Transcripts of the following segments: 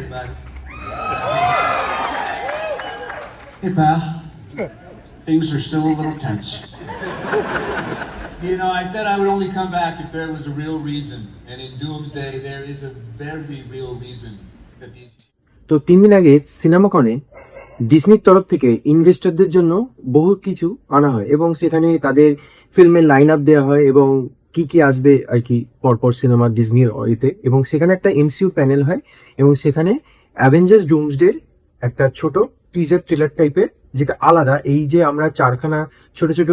everybody. Hey, pal. Things are still a little tense. You know, I said I would only come back if there was a real reason. And in Doomsday, there is a very real reason that these... তো 3 দিন আগে সিনেমাকনে ডিজনির তরফ থেকে ইনভেস্টরদের জন্য বহু কিছু আনা হয় এবং সেখানে তাদের ফিল্মের লাইন আপ দেওয়া হয় এবং কি কি আসবে আর কি পরপর সিনেমা ডিজনির ইতে, এবং সেখানে একটা এমসিইউ প্যানেল হয় এবং সেখানে অ্যাভেঞ্জার্স ডুমসডের একটা ছোট টিজার ট্রেলার টাইপের, যেটা আলাদা। এই যে আমরা 4খানা ছোট ছোট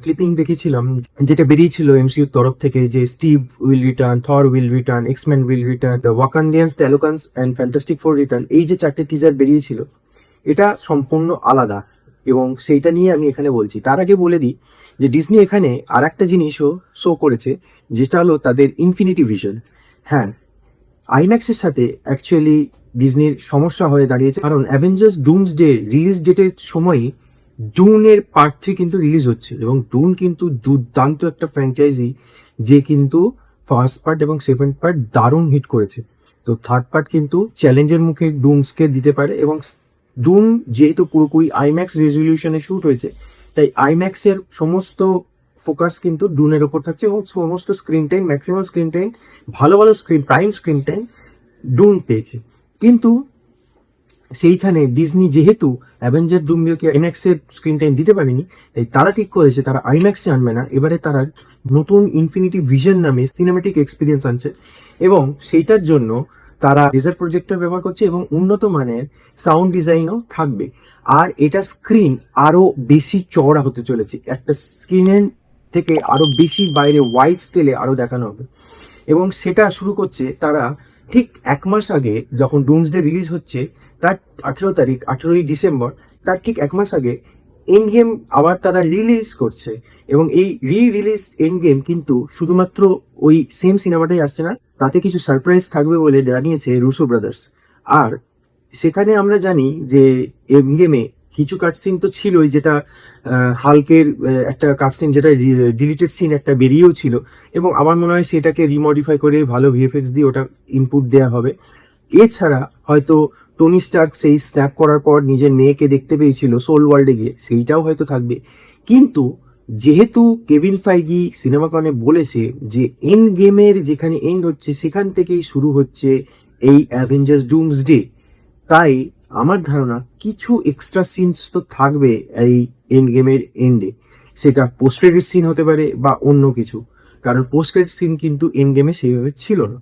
ক্লিপিং দেখেছিলাম যেটা বেরিয়েছিল এমসিইউর তরফ থেকে, যে Steve will return, Thor will return, X Men will return, the Wakandians, Talokans and Fantastic Four return, এই যে 4টে টিজার বেরিয়েছিল এটা সম্পূর্ণ আলাদা এবং সেইটা নিয়ে আমি এখানে বলছি। তার আগে বলে দিই যে ডিজনি এখানে আর একটা জিনিসও শো করেছে, যেটা হলো তাদের ইনফিনিটি ভিশন। হ্যাঁ, আইম্যাক্সের সাথে অ্যাকচুয়ালি ডিজনির সমস্যা হয়ে দাঁড়িয়েছে, কারণ অ্যাভেঞ্জার্স ডুমসডে রিলিজ ডেটের সময়ই ডুনের পার্ট 3 কিন্তু রিলিজ হচ্ছে এবং ডুন কিন্তু দুর্দান্ত একটা ফ্র্যাঞ্চাইজি, যে কিন্তু ফার্স্ট পার্ট এবং সেকেন্ড পার্ট দারুণ হিট করেছে। তো থার্ড পার্ট কিন্তু চ্যালেঞ্জের মুখে ডুমসকে দিতে পারে, এবং ডুন যেহেতু পুরোপুরি আইম্যাক্স রেজলিউশনে শ্যুট হয়েছে, তাই আইম্যাক্সের সমস্ত ফোকাস কিন্তু ডুনের ওপর থাকছে এবং সমস্ত screen time, maximum screen time, ভালো ভালো প্রাইম স্ক্রিন টাইম ডুন পেয়েছে। কিন্তু সেইখানে ডিজনি যেহেতু অ্যাভেঞ্জার ডুমকে আইম্যাক্সের স্ক্রিন টাইম দিতে পারেনি, তাই তারা ঠিক করেছে তারা আইম্যাক্সে আনবে না, এবারে তারা নতুন ইনফিনিটি ভিশন নামে সিনেম্যাটিক এক্সপিরিয়েন্স আনছে এবং সেইটার জন্য তারা লেজার প্রজেক্টর ব্যবহার করছে এবং উন্নত মানের সাউন্ড ডিজাইনও থাকবে। আর এটা স্ক্রিন আরও বেশি চওড়া হতে চলেছে, একটা স্ক্রিনের থেকে আরও বেশি বাইরে ওয়াইড স্কেলে আরও দেখানো হবে এবং সেটা শুরু করছে তারা ঠিক 1 মাস আগে, যখন ডুমসডে রিলিজ হচ্ছে তার 18 তারিখ, 18ই ডিসেম্বর, তার ঠিক 1 মাস আগে এন্ড গেম আবার তারা রিলিজ করছে এবং এই রিলিজ এন্ড গেম কিন্তু শুধুমাত্র ওই সেম সিনেমাটাই আসছে না, তাতে কিছু সারপ্রাইজ থাকবে বলে জানিয়েছে রুসো ব্রাদার্স। আর সেখানে আমরা জানি যে এন্ড গেমে কিছু কাটসিন তো ছিলই, যেটা হালকের একটা কাটসিন যেটা ডিলিটেড সিন একটা বেরিয়েও ছিল, এবং আমার মনে হয় সেটাকে রিমডিফাই করে ভালো ভিএফএক্স দিয়ে ওটা ইনপুট দেওয়া হবে। এছাড়া হয়তো টনি স্টার্ক সেই স্ন্যাপ করার পর নিজের মেয়েকে দেখতে পেয়েছিল সোল ওয়ার্ল্ডে গিয়ে, সেইটাও হয়তো থাকবে। কিন্তু যেহেতু কেভিন ফাইগি সিনেমাকনে বলেছে যে এন্ড গেমের যেখানে এন্ড হচ্ছে সেখান থেকেই শুরু হচ্ছে এই অ্যাভেঞ্জার্স ডুমসডে, তাই আমার ধারণা কিছু এক্সট্রা সিনস তো থাকবে এই এন্ড গেমের এন্ডে, সেটা পোস্ট ক্রেডিট সিন হতে পারে বা অন্য কিছু, কারণ পোস্ট ক্রেডিট সিন কিন্তু এন্ড গেমে সেইভাবে ছিল না।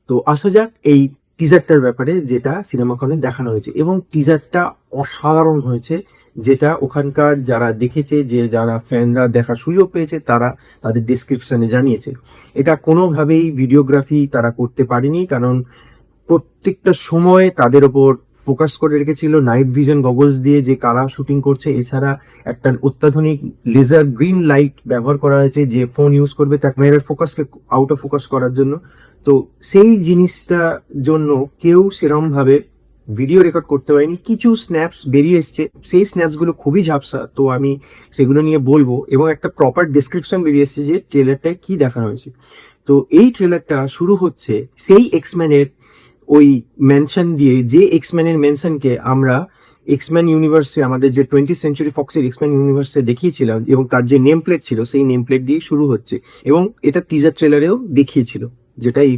তো আসা যাক এই টিজারটার ব্যাপারে, যেটা সিনেমাকনে দেখানো হয়েছে এবং টিজারটা অসাধারণ হয়েছে, যেটা ওখানকার যারা দেখেছে, যে যারা ফ্যানরা দেখার সুযোগ পেয়েছে তারা তাদের ডিসক্রিপশনে জানিয়েছে এটা কোনোভাবেই ভিডিওগ্রাফি তারা করতে পারেনি, কারণ প্রত্যেকটা সময় তাদের ওপর ফোকাস করে রেখেছিল নাইট ভিশন গগলস দিয়ে, যে কারা শুটিং করছে। এছাড়া একটা অত্যাধুনিক লেজার গ্রিন লাইট ব্যবহার করা হয়েছে, যে ফোন ইউজ করবে তার ক্যামেরার ফোকাসকে আউট অফ ফোকাস করার জন্য। তো সেই জিনিসটার জন্য কেউ সেরমভাবে ভিডিও রেকর্ড করতে পারেনি। কিছু স্ন্যাপস বেরিয়ে এসছে, সেই স্ন্যাপসগুলো খুবই ঝাপসা, তো আমি সেগুলো নিয়ে বলবো, এবং একটা প্রপার ডেসক্রিপশন বেরিয়ে এসছে যে ট্রেলারটায় কি দেখানো হয়েছে। তো এই ট্রেলারটা শুরু হচ্ছে সেই এক্সম্যানের ওই মেনশন দিয়ে, যে এক্সম্যানের মেনশনকে আমরা এক্সম্যান ইউনিভার্সে, আমাদের যে 20th সেঞ্চুরি ফক্সের এক্সম্যান ইউনিভার্সে দেখিয়েছিলাম, এবং তার যে নেম প্লেট ছিল সেই নেম প্লেট দিয়ে শুরু হচ্ছে, এবং এটা টিজার ট্রেলারেও দেখিয়েছিল, যেটা এই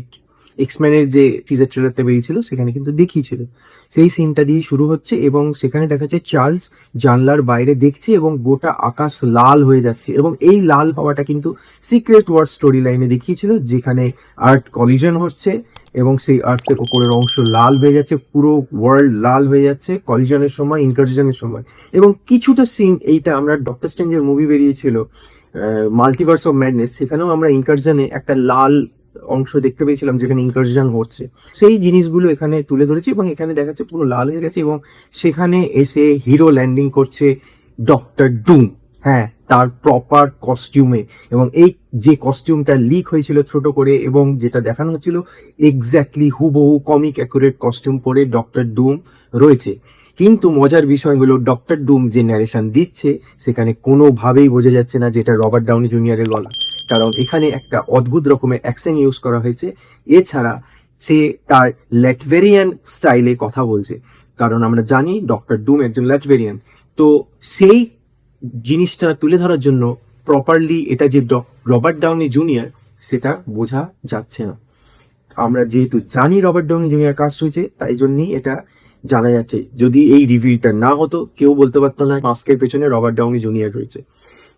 এক্সম্যানের যে টিজার ট্রেলারটা বেরিয়েছিল সেখানে কিন্তু দেখিয়েছিল। সেই সিনটা দিয়ে শুরু হচ্ছে এবং সেখানে দেখা যাচ্ছে চার্লস জানলার বাইরে দেখছে এবং গোটা আকাশ লাল হয়ে যাচ্ছে, এবং এই লাল হওয়াটা কিন্তু সিক্রেট ওয়ার স্টোরি লাইনে দেখিয়েছিল, যেখানে আর্থ কলিশন হচ্ছে এবং সেই আর্থের উপরের অংশ লাল হয়ে যাচ্ছে, পুরো ওয়ার্ল্ড লাল হয়ে যাচ্ছে কলিশনের সময়, ইনকারশনের সময়। এবং কিছুটা সিন, এইটা আমরা ডক্টর স্ট্রেঞ্জের মুভি বেরিয়েছিল মাল্টিভার্স অফ ম্যাডনেস, সেখানেও আমরা ইনকারশনে একটা লাল অংশ দেখতে পেয়েছিলাম যেখানে ইনকারশন হচ্ছে, সেই জিনিসগুলো এখানে তুলে ধরেছে এবং এখানে দেখাচ্ছে পুরো লাল হয়ে গেছে এবং সেখানে এসে হিরো ল্যান্ডিং করছে ডক্টর ডুম, হ্যাঁ, তার প্রপার কস্টিউমে। এবং এই যে কস্টিউমটা লিক হয়েছিল ছোট করে এবং যেটা দেখানো হচ্ছিল এক্স্যাক্টলি হুবহু কমিক অ্যাকুরেট কস্টিউম পরে ডক্টর ডুম রয়েছে। কিন্তু মজার বিষয় হলো ডক্টর ডুম যে ন্যারেশন দিচ্ছে সেখানে কোনোভাবেই বোঝা যাচ্ছে না যে এটা রবার্ট ডাউনি জুনিয়রের গলা, কারণ এখানে একটা অদ্ভুত রকমের অ্যাকসেন্ট ইউজ করা হয়েছে। এছাড়া সে তার ল্যাটভেরিয়ান স্টাইলে কথা বলছে, কারণ আমরা জানি ডক্টর ডুম একজন ল্যাটভেরিয়ান। তো সেই জিনিসটা তুলে ধরার জন্য প্রপারলি এটা যে রবার্ট ডাউনি জুনিয়র সেটা বোঝা যাচ্ছে না। আমরা যেহেতু জানি রবার্ট ডাউনি জুনিয়র কাস্ট হয়েছে, তাই জন্যই এটা জানা যাচ্ছে। যদি এই রিভিলটা না হতো, কেউ বলতে পারতো না মাস্কের পেছনে রবার্ট ডাউনি জুনিয়র রয়েছে।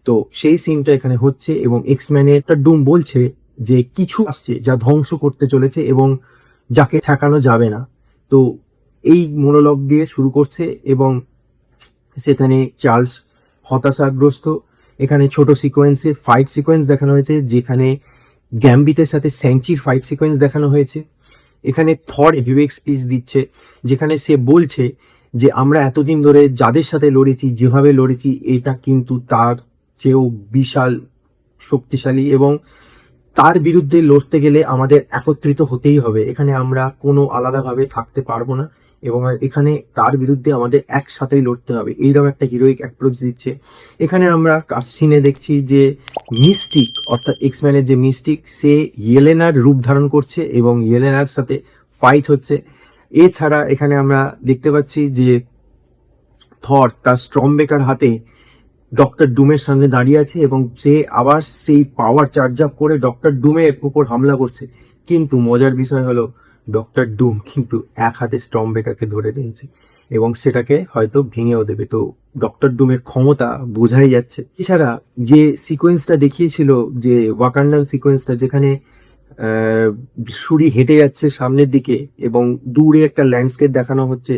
তো সেই সিনটা এখানে হচ্ছে এবং এক্সম্যানের একটা ডুম বলছে যে কিছু আসছে যা ধ্বংস করতে চলেছে এবং যাকে ঠেকানো যাবে না। তো এই মোনোলগ দিয়ে শুরু করছে এবং সেখানে চার্লস হতাশাগ্রস্ত। এখানে ছোট সিকোয়েন্সে ফাইট সিকোয়েন্স দেখানো হয়েছে, যেখানে গ্যাম্বিতের সাথে স্যাংচির ফাইট সিকোয়েন্স দেখানো হয়েছে। এখানে থর হেভিওয়েট স্পিচ দিচ্ছে, যেখানে সে বলছে যে আমরা এতদিন ধরে যাদের সাথে লড়েছি, যেভাবে লড়েছি, এটা কিন্তু তার চেয়েও বিশাল শক্তিশালী এবং তার বিরুদ্ধে লড়তে গেলে আমাদের একত্রিত হতেই হবে। এখানে আমরা কোনো আলাদাভাবে থাকতে পারবো না এবং এখানে তার বিরুদ্ধে আমাদের একসাথেই লড়তে হবে, এইরকম একটা হিরোইক অ্যাপ্রোচ দিচ্ছে। এখানে আমরা সিনে দেখছি যে মিস্টিক অর্থাৎ এক্সম্যানের যে মিস্টিক, সে ইয়েলেনার রূপ ধারণ করছে এবং ইয়েলেনার সাথে ফাইট হচ্ছে। এছাড়া এখানে আমরা দেখতে পাচ্ছি যে থর তার স্টর্মবেকার হাতে ডক্টর ডুমের সামনে দাঁড়িয়ে আছে এবং সে আবার সেই পাওয়ার চার্জ আপ করে ডক্টর ডুমের উপর হামলা করছে। কিন্তু মজার বিষয় হলো ডক্টর ডুম কিন্তু এক হাতে স্টর্মবেকারকে ধরে নিয়েছে এবং সেটাকে হয়তো ভেঙেও দেবে। তো ডক্টর ডুমের ক্ষমতা বোঝাই যাচ্ছে। এছাড়া যে সিকোয়েন্সটা দেখিয়েছিল, যে ওয়াকান্ডান সিকোয়েন্সটা, যেখানে সুরি হেঁটে যাচ্ছে সামনের দিকে এবং দূরে একটা ল্যান্ডস্কেপ দেখানো হচ্ছে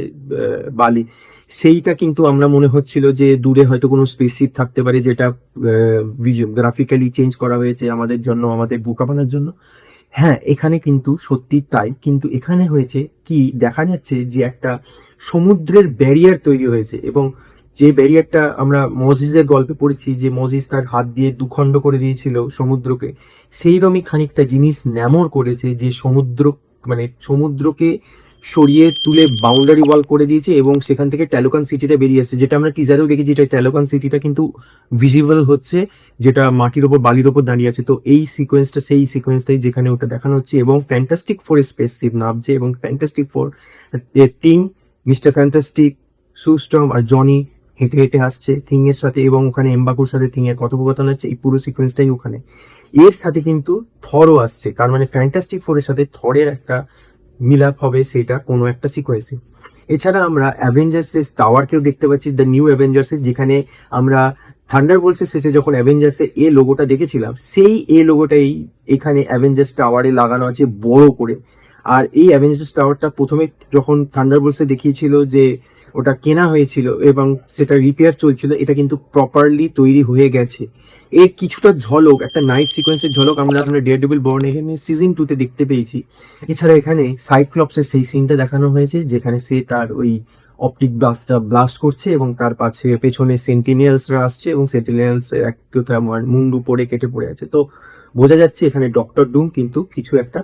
বালি, সেইটা কিন্তু আমরা মনে হচ্ছিল যে দূরে হয়তো কোনো স্পেসশিপ থাকতে পারে, যেটা গ্রাফিক্যালি চেঞ্জ করা হয়েছে আমাদের জন্য, আমাদের বোকা বানানোর জন্য। হ্যাঁ, এখানে কিন্তু সত্যি তাই, কিন্তু এখানে হয়েছে কি, দেখা যাচ্ছে যে একটা সমুদ্রের ব্যারিয়ার তৈরি হয়েছে এবং যে ব্যারিয়ারটা আমরা মজিজের গল্পে পড়েছি, যে মজিজ তার হাত দিয়ে দুখণ্ড করে দিয়েছিল সমুদ্রকে, সেইরকমই খানিকটা জিনিস ন্যামোর করেছে, যে সমুদ্রকে সরিয়ে তুলে বাউন্ডারি ওয়াল করে দিয়েছে এবং সেখান থেকে ট্যালোকান সিটিটা বেরিয়ে আসছে, যেটা আমরা টিজারেও দেখেছি। যেটা ট্যালোকান সিটিটা কিন্তু ভিজিবল হচ্ছে, যেটা মাটির ওপর বালির ওপর দাঁড়িয়ে আছে। তো এই সিকোয়েন্সটা সেই সিকোয়েন্সটাই যেখানে ওটা দেখানো হচ্ছে এবং ফ্যান্টাস্টিক ফোর স্পেসশিপ নামছে এবং fantastic four team, mister fantastic, সু স্টর্ম আর জনি হেঁটে হেঁটে আসছে থিং এর সাথে এবং ওখানে এমবাকুর সাথে থিং এর কথোপকথন হচ্ছে। এই পুরো সিকোয়েন্সটাই ওখানে। এর সাথে কিন্তু থরও আসছে, তার মানে ফ্যান্টাস্টিক ফোরের সাথে থরের একটা মিলাপ হবে সেটা কোনো একটা সিকোয়েন্সে। এছাড়া আমরা অ্যাভেঞ্জার্সের টাওয়ারকেও দেখতে পাচ্ছি, দ্য নিউ অ্যাভেঞ্জার্সের, যেখানে আমরা থান্ডারবোল্টসের শেষে যখন অ্যাভেঞ্জার্সের এ লোগোটা দেখেছিলাম, সেই এ লোগোটাই এখানে অ্যাভেঞ্জার্স টাওয়ারে লাগানো আছে বড় করে। আর এই অ্যাভেঞ্জার্স টাওয়ারটা প্রথমে যখন থান্ডারবোল্টসে দেখিয়েছিল যে ওটা কেনা হয়েছিল এবং সেটা রিপেয়ার চলছিল, এটা কিন্তু প্রপারলি তৈরি হয়ে গেছে। এর কিছুটা ঝলক, একটা নাইট সিকোয়েন্সের ঝলক আমরা ডেয়ারডেভিল বর্ন এখানে সিজন 2-তে দেখতে পেয়েছি। এছাড়া এখানে সাইক্লপসের সেই সিনটা দেখানো হয়েছে, যেখানে সে তার ওই অপটিক ব্লাস্ট করছে এবং তার পেছনে সেন্টিনিয়ালসরা আসছে এবং সেন্টিনিয়ালস এক কোথায় মুন্ডু পড়ে কেটে পড়ে আছে। তো বোঝা যাচ্ছে এখানে ডক্টর ডুম কিন্তু কিছু একটা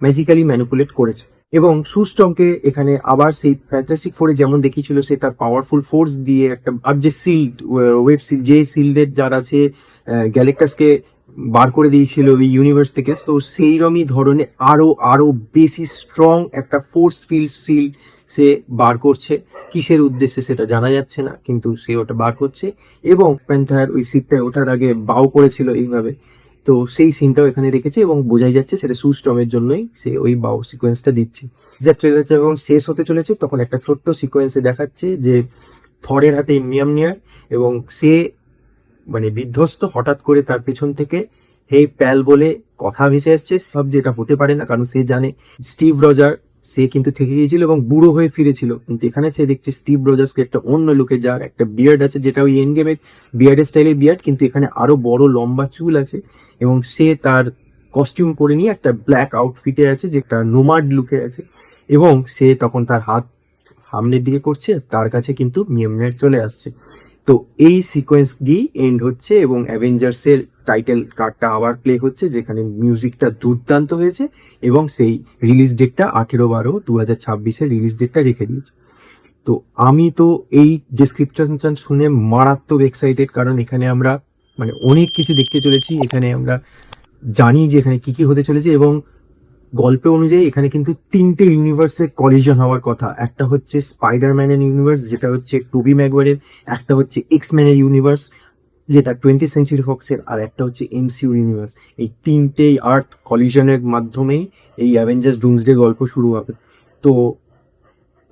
ম্যাজিক্যালি ম্যানিপুলেট করেছে। এবং সুস্টমকে এখানে আবার সেই ফ্যান্টাস্টিক ফোরে যেমন দেখিয়েছিল, সে তার পাওয়ারফুল ফোর্স দিয়ে একটা, আর যে সিল্ড ওয়েব সিল্ড, যে সিল্ডের যার আছে গ্যালেক্টাসকে বার করে দিয়েছিল ওই ইউনিভার্স থেকে, তো সেইরকমই ধরনের আরো বেশি স্ট্রং একটা ফোর্স ফিল্ড সিল্ড সে বার করছে। কিসের উদ্দেশ্যে সেটা জানা যাচ্ছে না, কিন্তু সে ওটা বার করছে এবং প্যান্থার ওই সিটটায় ওঠার আগে বাউ করেছিল এইভাবে। তো সেই সিনটাও এখানে রেখেছে এবং বোঝাই যাচ্ছে সেটা সুস্টমের জন্যই সে ওই বাউ সিকোয়েন্সটা দিচ্ছে। যে ট্রেলারটা যখন শেষ হতে চলেছে তখন একটা ছোট্ট সিকোয়েন্সে দেখাচ্ছে যে থরের হাতে মিয়ামনিয়ার এবং সে বিধ্বস্ত, হঠাৎ করে তার পেছন থেকে হে প্যাল বলে কথা ভেসে আসছে। সব যেটা হতে পারে না, কারণ সে জানে স্টিভ রজার সে কিন্তু থেকে গিয়েছিল এবং বুড়ো হয়ে ফিরেছিল, কিন্তু এখানে সে দেখছে স্টিভ রজার্সকে একটা অন্য লুকে, যার একটা বিয়ার্ড আছে, যেটা ওই এন্ড গেমের বিয়ার্ডের স্টাইলের বিয়ার্ড, কিন্তু এখানে আরো বড় লম্বা চুল আছে এবং সে তার কস্টিউম পরে নিয়ে একটা ব্ল্যাক আউটফিটে আছে, যেটা নোমাড লুকে আছে এবং সে তখন তার হাত সামনের দিকে করছে, তার কাছে কিন্তু মিয়ামনিয়ার চলে আসছে। তো এই সিকোয়েন্স দিয়ে এন্ড হচ্ছে এবং অ্যাভেঞ্জার্সের টাইটেল কার্ডটা আবার প্লে হচ্ছে, যেখানে মিউজিকটা দুর্দান্ত হয়েছে এবং সেই রিলিজ ডেটটা 18/12/2026 রিলিজ ডেটটা রেখে দিয়েছে। তো আমি তো এই ডেসক্রিপশন শুনে মারাত্মক এক্সাইটেড, কারণ এখানে আমরা অনেক কিছু দেখতে চলেছি। এখানে আমরা জানি যে এখানে কি কি হতে চলেছে এবং গল্প অনুযায়ী এখানে কিন্তু তিনটে ইউনিভার্সের কলিশন হওয়ার কথা। একটা হচ্ছে স্পাইডারম্যানের ইউনিভার্স, যেটা হচ্ছে টুবি ম্যাগুয়ারের, একটা হচ্ছে এক্সম্যানের ইউনিভার্স যেটা 20th সেঞ্চুরি ফক্সের, আর একটা হচ্ছে এমসিইউ ইউনিভার্স। এই তিনটেই আর্থ কলিশনের মাধ্যমেই এই অ্যাভেঞ্জার্স ডুমসডে গল্প শুরু হবে। তো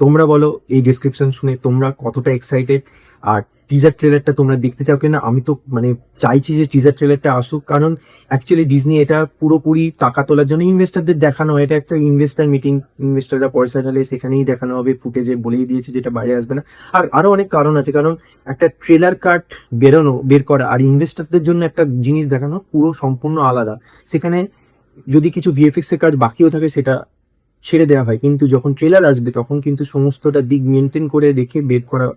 তোমরা বলো এই ডেসক্রিপশন শুনে তোমরা কতটা এক্সাইটেড, আর টিজার ট্রেলারটা তোমরা দেখতে চাও কিনা? আমি তো মানে চাইছি যে টিজার ট্রেলারটা আসুক, কারণ অ্যাকচুয়ালি ডিজনি এটা পুরোপুরি টাকা তোলার জন্য ইনভেস্টারদের দেখানো হয়। এটা একটা ইনভেস্টার মিটিং, ইনভেস্টাররা পয়সা ঢালে, সেখানেই দেখানো হবে, ফুটেজে বলেই দিয়েছে যেটা বাইরে আসবে না। আর আরো অনেক কারণ আছে, কারণ একটা ট্রেলার কাট বের করা আর ইনভেস্টারদের জন্য একটা জিনিস দেখানো পুরো সম্পূর্ণ আলাদা। সেখানে যদি কিছু ভিএফএক্স এর কাজ বাকিও থাকে সেটা ছেড়ে দেওয়া হয়, কিন্তু যখন ট্রেলার আসবে তখন কিন্তু সমস্তটা দিক মেনটেন করে রেখে বের করা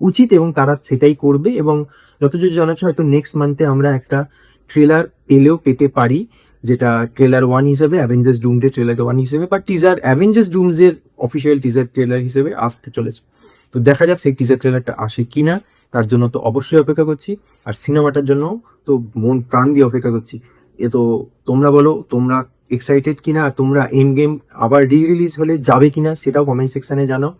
উচিত, এবং তারা সেটাই করবে। এবং যতদূর জানা যাচ্ছে হয়তো নেক্সট মান্থে আমরা একটা ট্রেলার পেতে পারি, যেটা ট্রেলার 1 হিসেবে, অ্যাভেঞ্জার্স ডুমসডে ট্রেলার 1 হিসেবে, বা টিজার অ্যাভেঞ্জার্স ডুমসডের অফিসিয়াল টিজার ট্রেলার হিসেবে আসতে চলেছে। তো দেখা যাক সেই টিজার ট্রেলারটা আসে কিনা, তার জন্য তো অবশ্যই অপেক্ষা করছি। আর সিনেমাটার জন্য তো মন প্রাণ দিয়ে অপেক্ষা করছি। এ তো তোমরা বলো তোমরা এক্সাইটেড কিনা, তোমরা এন্ড গেম আবার রিলিজ হলে যাবে কিনা সেটাও কমেন্ট সেকশনে জানাও।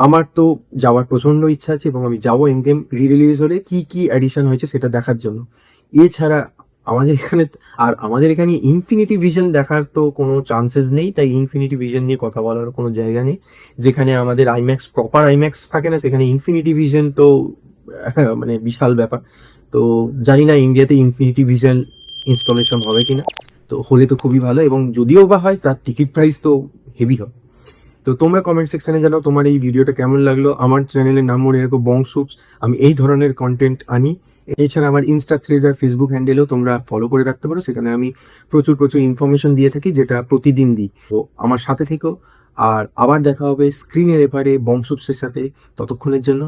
আমার তো যাওয়ার প্রচন্ড ইচ্ছা আছে এবং আমি যাবো এন্ড গেম রিলিজ হলে কি কি অ্যাডিশন হয়েছে সেটা দেখার জন্য। এছাড়া আমাদের এখানে ইনফিনিটি ভিশন দেখার তো কোনো চান্সেস নেই, তাই ইনফিনিটি ভিশন নিয়ে কথা বলার কোনো জায়গা নেই। যেখানে আমাদের আইম্যাক্স, প্রপার আইম্যাক্স থাকে না, সেখানে ইনফিনিটি ভিশন তো মানে বিশাল ব্যাপার। তো জানি না ইন্ডিয়াতে ইনফিনিটি ভিশন ইনস্টলেশন হবে কিনা, তো হলে তো খুবই ভালো, এবং যদিও বা হয় তার টিকিট প্রাইস তো হেভি হবে। তো তোমরা কমেন্ট সেকশনে জানাও তোমার এই ভিডিওটা কেমন লাগলো। আমার চ্যানেলের নাম মনে রেখো বংশুপস, আমি এই ধরনের কন্টেন্ট আনি। এছাড়া আমার ইনস্টা থ্রেজার ফেসবুক হ্যান্ডেলও তোমরা ফলো করে রাখতে পারো, সেখানে আমি প্রচুর ইনফরমেশন দিয়ে থাকি, যেটা প্রতিদিন দিই। তো আমার সাথে থেকো, আর আবার দেখা হবে স্ক্রিনের এপারে বংশুপসের সাথে। ততক্ষণের জন্য